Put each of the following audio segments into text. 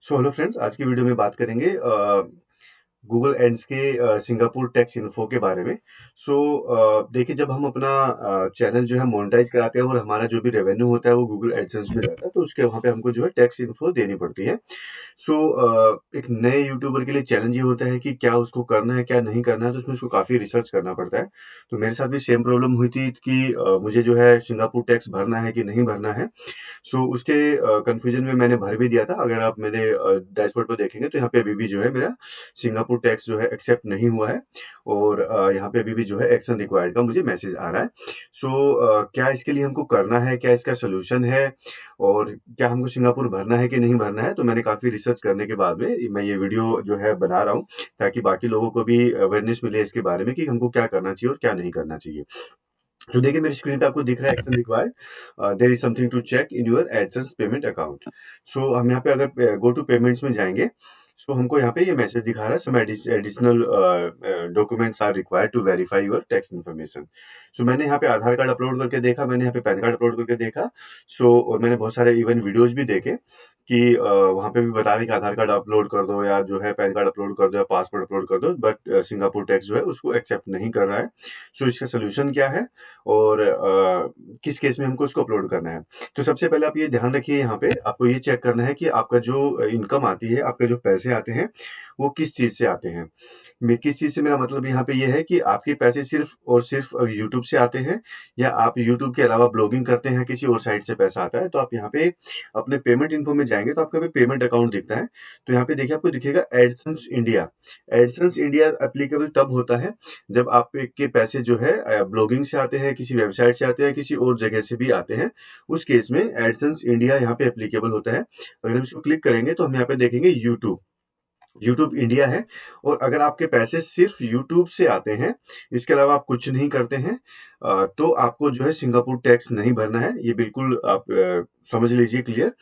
Hello friends, आज की video में बात करेंगे गूगल एड्स के सिंगापुर टैक्स इन्फो के बारे में। देखिए, जब हम अपना चैनल जो है मोनेटाइज कराते हैं और हमारा जो भी रेवेन्यू होता है वो गूगल एडसेंस में जाता है, तो उसके वहाँ पे हमको जो है टैक्स इन्फो देनी पड़ती है। एक नए यूट्यूबर के लिए चैलेंज ये होता है कि क्या उसको करना है, क्या नहीं करना है, तो उसमें उसको काफ़ी रिसर्च करना पड़ता है। तो मेरे साथ भी सेम प्रॉब्लम हुई थी कि मुझे जो है सिंगापुर टैक्स भरना है कि नहीं भरना है। उसके कन्फ्यूजन में मैंने भर भी दिया था। अगर आप मेरे डैशबोर्ड पर देखेंगे तो यहाँ पे अभी भी जो है मेरा सिंगापुर टैक्स जो है एक्सेप्ट नहीं हुआ है और यहाँ पे अभी भी जो है एक्शन रिक्वायर्ड का मुझे मैसेज आ रहा है। क्या इसके लिए हमको करना है, क्या इसका सोल्यूशन है और क्या हमको सिंगापुर भरना है कि नहीं भरना है? तो मैंने काफ़ी रिसर्च करने के बाद में मैं ये वीडियो जो है बना रहा हूँ, ताकि बाकी लोगों को भी अवेयरनेस मिले इसके बारे में कि हमको क्या करना चाहिए और क्या नहीं करना चाहिए। तो देखिए, मेरी स्क्रीन पे आपको दिख रहा है action required, there is something to check in your AdSense payment account. हम यहाँ पे अगर गो टू पेमेंट्स में जाएंगे, हमको यहाँ पे ये मैसेज दिखा रहा है, some additional documents are required to verify your tax information. मैंने यहाँ पे आधार कार्ड अपलोड करके देखा, मैंने यहाँ पे पैन कार्ड अपलोड करके देखा। और मैंने बहुत सारे इवन वीडियोज भी देखे कि वहाँ पे भी बता रहे हैं कि आधार कार्ड अपलोड कर दो या जो है पैन कार्ड अपलोड कर दो या पासपोर्ट अपलोड कर दो, बट सिंगापुर टैक्स जो है उसको एक्सेप्ट नहीं कर रहा है। इसका सोल्यूशन क्या है और किस केस में हमको उसको अपलोड करना है? तो सबसे पहले आप ये ध्यान रखिए, यहाँ पे आपको ये चेक करना है कि आपका जो इनकम आती है, आपके जो पैसे आते हैं, वो किस चीज़ से आते हैं। किस चीज़ से, मेरा मतलब यहाँ पे ये है कि आपके पैसे सिर्फ़ और सिर्फ़ यूट्यूब से आते हैं या आप यूट्यूब के अलावा ब्लॉगिंग करते हैं, किसी और साइट से पैसा आता है। तो आप यहाँ पे अपने पेमेंट इन्फो में जाएँगे तो आपको यहाँ पे पेमेंट अकाउंट दिखता है। तो यहाँ पे देखिए, आपको दिखेगा AdSense India. AdSense India applicable तब होता है जब आपके पैसे जो है ब्लॉगिंग से आते हैं, किसी वेबसाइट से आते हैं, किसी और जगह से भी आते हैं। उस केस में एडसेंस इंडिया यहाँ पे एप्लीकेबल होता है। अगर हम इसको क्लिक करेंगे तो हम यहाँ पे देखेंगे यूट्यूब। यूट्यूब इंडिया है। और अगर आपके पैसे सिर्फ यूट्यूब से आते हैं, इसके अलावा आप कुछ नहीं करते हैं, तो आपको जो है सिंगापुर टैक्स नहीं भरना है। ये बिल्कुल आप समझ लीजिए क्लियर,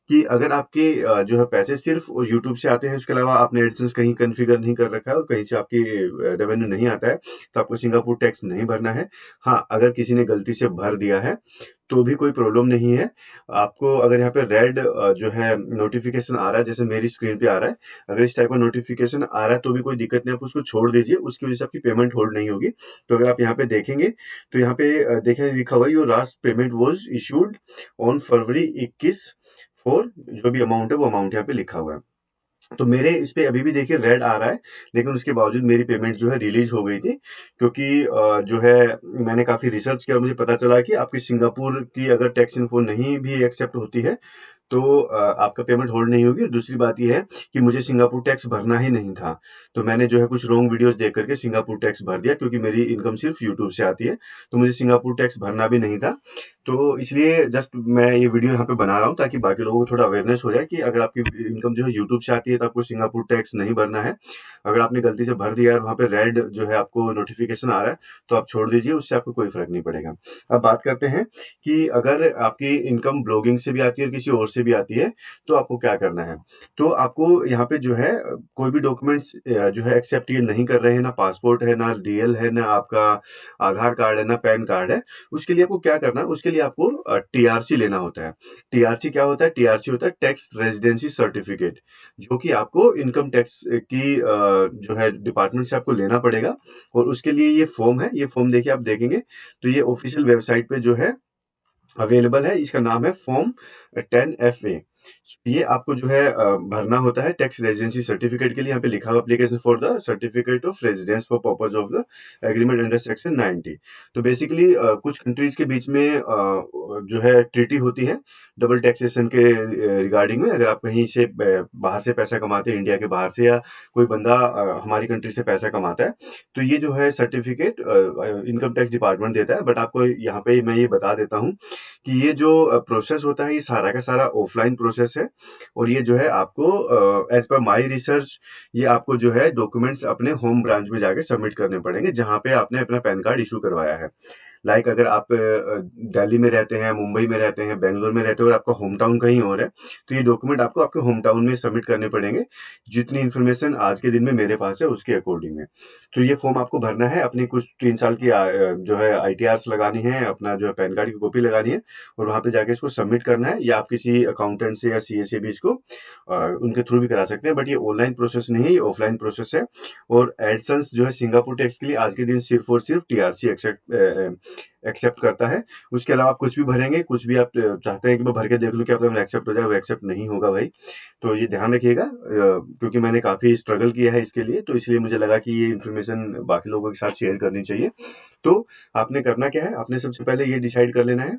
कि अगर आपके जो है पैसे सिर्फ यूट्यूब से आते हैं, उसके अलावा आपने एडसेंस कहीं कॉन्फ़िगर नहीं कर रखा है और कहीं से आपकी रेवेन्यू नहीं आता है, तो आपको सिंगापुर टैक्स नहीं भरना है। हाँ, अगर किसी ने गलती से भर दिया है, तो भी कोई प्रॉब्लम नहीं है। आपको अगर यहाँ पे रेड जो है नोटिफ़िकेशन आ रहा है, जैसे मेरी स्क्रीन पे आ रहा है, अगर इस टाइप का नोटिफ़िकेशन आ रहा है तो भी कोई दिक्कत नहीं, आप उसको छोड़ दीजिए, उसकी वजह से आपकी पेमेंट होल्ड नहीं होगी। तो अगर आप यहाँ पे देखेंगे, तो यहाँ पे देखें, लिखा हुआ है your last payment was issued on February 21 for, जो भी अमाउंट है वो अमाउंट यहाँ पे लिखा हुआ है। तो मेरे इस पे अभी भी देखिए रेड आ रहा है, लेकिन उसके बावजूद मेरी पेमेंट जो है रिलीज हो गई थी, क्योंकि जो है मैंने काफ़ी रिसर्च किया और मुझे पता चला कि आपकी सिंगापुर की अगर टैक्स इन्फो नहीं भी एक्सेप्ट होती है, तो आपका पेमेंट होल्ड नहीं होगी। और दूसरी बात ये है कि मुझे सिंगापुर टैक्स भरना ही नहीं था, तो मैंने जो है कुछ रॉन्ग वीडियोस देख करके सिंगापुर टैक्स भर दिया, क्योंकि मेरी इनकम सिर्फ यूट्यूब से आती है, तो मुझे सिंगापुर टैक्स भरना भी नहीं था। तो इसलिए जस्ट मैं ये वीडियो यहाँ पे बना रहा हूँ, ताकि बाकी लोगों को थोड़ा अवेयरनेस हो जाए कि अगर आपकी इनकम जो है यूट्यूब से आती है तो आपको सिंगापुर टैक्स नहीं भरना है। अगर आपने गलती से भर दिया और वहाँ पे रेड जो है आपको नोटिफिकेशन आ रहा है, तो आप छोड़ दीजिए, उससे आपको कोई फर्क नहीं पड़ेगा। अब बात करते हैं कि अगर आपकी इनकम ब्लॉगिंग से भी आती है और किसी और से भी आती है, तो आपको क्या करना है? तो आपको यहाँ पे जो है कोई भी डॉक्यूमेंट्स जो है एक्सेप्ट ये नहीं कर रहे हैं, ना पासपोर्ट है, ना डीएल है, ना आपका आधार कार्ड है, ना पैन कार्ड है। उसके लिए आपको क्या करना है? उसके लिए आपको टीआरसी लेना होता है। टीआरसी क्या होता है? टीआरसी होता है टैक्स रेजिडेंसी सर्टिफिकेट, जो कि आपको इनकम टैक्स की जो है डिपार्टमेंट से आपको लेना पड़ेगा। और उसके लिए ये फॉर्म है, ये फॉर्म देखिए, आप देखेंगे तो ये ऑफिशियल वेबसाइट पे जो है अवेलेबल है। इसका नाम है फॉर्म 10FA। ये आपको जो है भरना होता है टैक्स रेजिडेंसी सर्टिफिकेट के लिए। यहाँ पे लिखा हुआ application for the certificate of residence for purpose of the agreement under section 90। तो बेसिकली कुछ कंट्रीज के बीच में जो है ट्रीटी होती है डबल टैक्सेशन के रिगार्डिंग में। अगर आप कहीं से बाहर से पैसा कमाते हैं, इंडिया के बाहर से, या कोई बंदा हमारी कंट्री से पैसा कमाता है, तो ये जो है सर्टिफिकेट इनकम टैक्स डिपार्टमेंट देता है। बट आपको यहाँ पे मैं ये बता देता हूँ कि ये जो प्रोसेस होता है, ये सारा का सारा ऑफलाइन प्रोसेस है। और ये जो है आपको एज पर माई रिसर्च, ये आपको जो है डॉक्यूमेंट्स अपने होम ब्रांच में जाके सबमिट करने पड़ेंगे, जहाँ पे आपने अपना पैन कार्ड इशू करवाया है। लाइक अगर आप दिल्ली में रहते हैं, मुंबई में रहते हैं, बैंगलोर में रहते हो और आपका होम टाउन कहीं और है, तो ये डॉक्यूमेंट आपको आपके होम टाउन में सबमिट करने पड़ेंगे, जितनी इन्फॉर्मेशन आज के दिन में मेरे पास है उसके अकॉर्डिंग है। तो ये फॉर्म आपको भरना है, अपनी कुछ 3 साल की जो है आईटीआर्स लगानी है, अपना जो है पैन कार्ड की कॉपी लगानी है और वहाँ पे जाके इसको सबमिट करना है, या आप किसी अकाउंटेंट से या सीए से भी इसको उनके थ्रू भी करा सकते हैं, बट ये ऑनलाइन प्रोसेस नहीं है, ये ऑफलाइन प्रोसेस है। और एडसेंस जो है सिंगापुर टैक्स के लिए आज के दिन सिर्फ और सिर्फ टीआरसी एक्सेप्ट करता है। उसके अलावा आप कुछ भी भरेंगे, कुछ भी आप चाहते हैं कि मैं भर के देख लूँ क्या पता एक्सेप्ट हो जाए, वो एक्सेप्ट नहीं होगा भाई। तो ये ध्यान रखिएगा, क्योंकि मैंने काफ़ी स्ट्रगल किया है इसके लिए, तो इसलिए मुझे लगा कि ये इन्फॉर्मेशन बाकी लोगों के साथ शेयर करनी चाहिए। तो आपने करना क्या है, आपने सबसे पहले ये डिसाइड कर लेना है,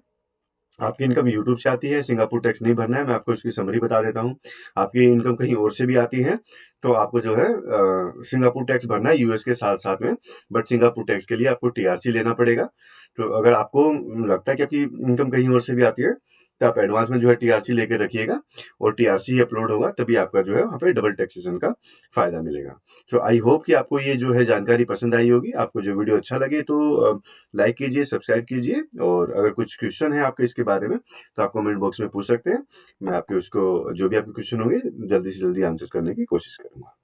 आपकी इनकम यूट्यूब से आती है, सिंगापुर टैक्स नहीं भरना है। मैं आपको इसकी समरी बता देता हूँ। आपकी इनकम कहीं और से भी आती है, तो आपको जो है सिंगापुर टैक्स भरना है यूएस के साथ साथ में, बट सिंगापुर टैक्स के लिए आपको टीआरसी लेना पड़ेगा। तो अगर आपको लगता है कि आपकी इनकम कहीं और से भी आती है, तो आप एडवांस में जो है टीआरसी लेके रखिएगा, और टीआरसी अपलोड होगा तभी आपका जो है वहाँ पे डबल टैक्सेशन का फायदा मिलेगा। तो आई होप कि आपको ये जो है जानकारी पसंद आई होगी। आपको जो वीडियो अच्छा लगे तो लाइक कीजिए, सब्सक्राइब कीजिए, और अगर कुछ क्वेश्चन है आपके इसके बारे में तो आप कमेंट बॉक्स में पूछ सकते हैं। मैं आपके उसको जो भी आपके क्वेश्चन होंगे जल्दी से जल्दी आंसर करने की कोशिश करूंगा।